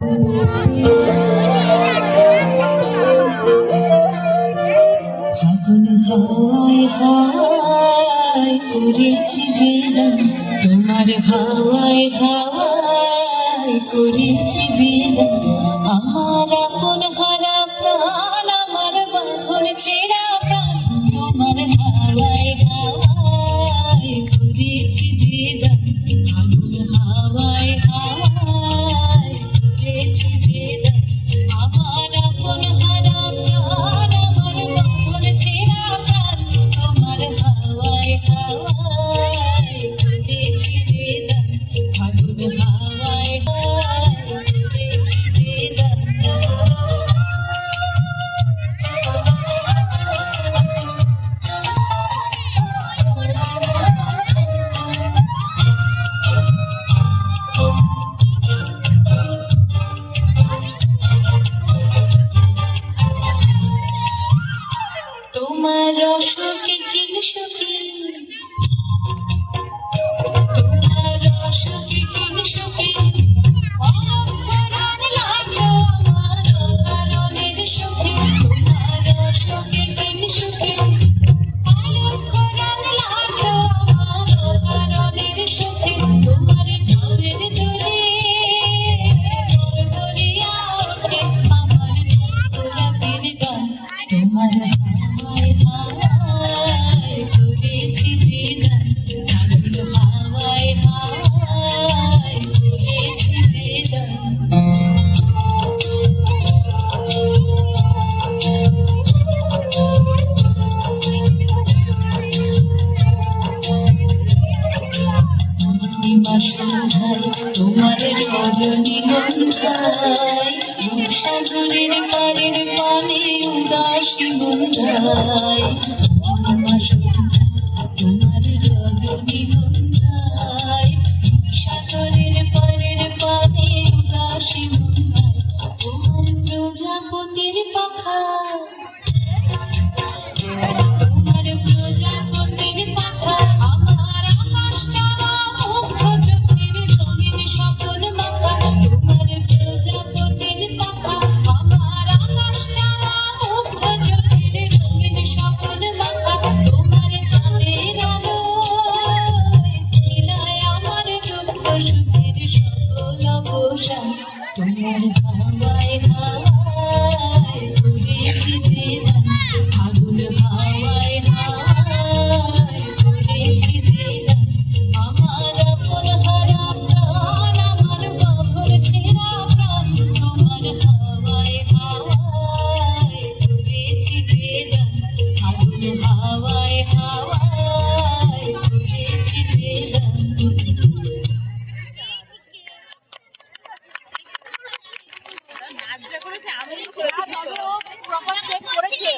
ফাগুন হাওয়ায় হাওয়ায় করেছি যে দান, তোমার হাওয়ায় হাওয়ায় করেছি যে দান। আমার আপন হারা প্রাণ, আমার বাঁধন ছেঁড়া প্রাণ, তোমার হাওয়ায় হাওয়ায় করেছি যে দান। ফাগুন হাওয়ায় হাওয়ায় করেছি যে দান। আমার আপন হারা প্রাণ, আমার বাঁধন ছেঁড়া প্রাণ, তোমার হাওয়ায় হাওয়ায় করেছি যে দান। ফাগুন হাওয়ায় হাওয়ায় করেছি যে দান। তোমার রসকে কিল সুখী, তোমার রসকে কিল সুখী, অলক্ষরণ লাগলো আমার কারণের সুখী। তোমার রসকে কিল সুখী, অলক্ষরণ লাগলো আমার কারণের সুখী। তোমার ঝামের দোলে ভরিয়া ওঠে আমার গোলাপের গান। তোমার হাওয়ায় হাওয়ায় করেছি যে দান, ফাগুন হাওয়ায় হাওয়ায় করেছি যে দান। পূর্ণিমা সন্ধ্যায় তোমার রজনীগন্ধায়, সাগরের পারের পানে উদাসী বন্ধায়। পূর্ণিমা সন্ধ্যায় তোমার রজনীগন্ধায়, সাগরের পারের পানে উদাসী বন্ধায়। তোমার প্রজাপতির পাখা, তোমার প্রজাপতির পাখা, আমার আকাশ চাওয়া মুগ্ধ চোখের রঙিন স্বপন মাখা। তোমার প্রজাপতির পাখা, আমার আকাশ চাওয়া মুগ্ধ চোখের রঙিন স্বপন মাখা। তোমার চাঁদের আলোয় মিলায় আমার দুঃখ সুখের সকল অবসান। তোমার হাওয়ায় হাওয়ায় করেছি যে দান, ফাগুন হাওয়ায় হাওয়ায় করেছি যে দান। আমার আপন হারা প্রাণ, আমার বাঁধন ছেঁড়া প্রাণ, তোমার হাওয়ায় হাওয়ায় করেছি যে দান। ফাগুন হাওয়ায় হাওয়ায় করেছি যে দান। নাচ যা করেছে আমি করেছি, প্রপার স্টেপ করেছে।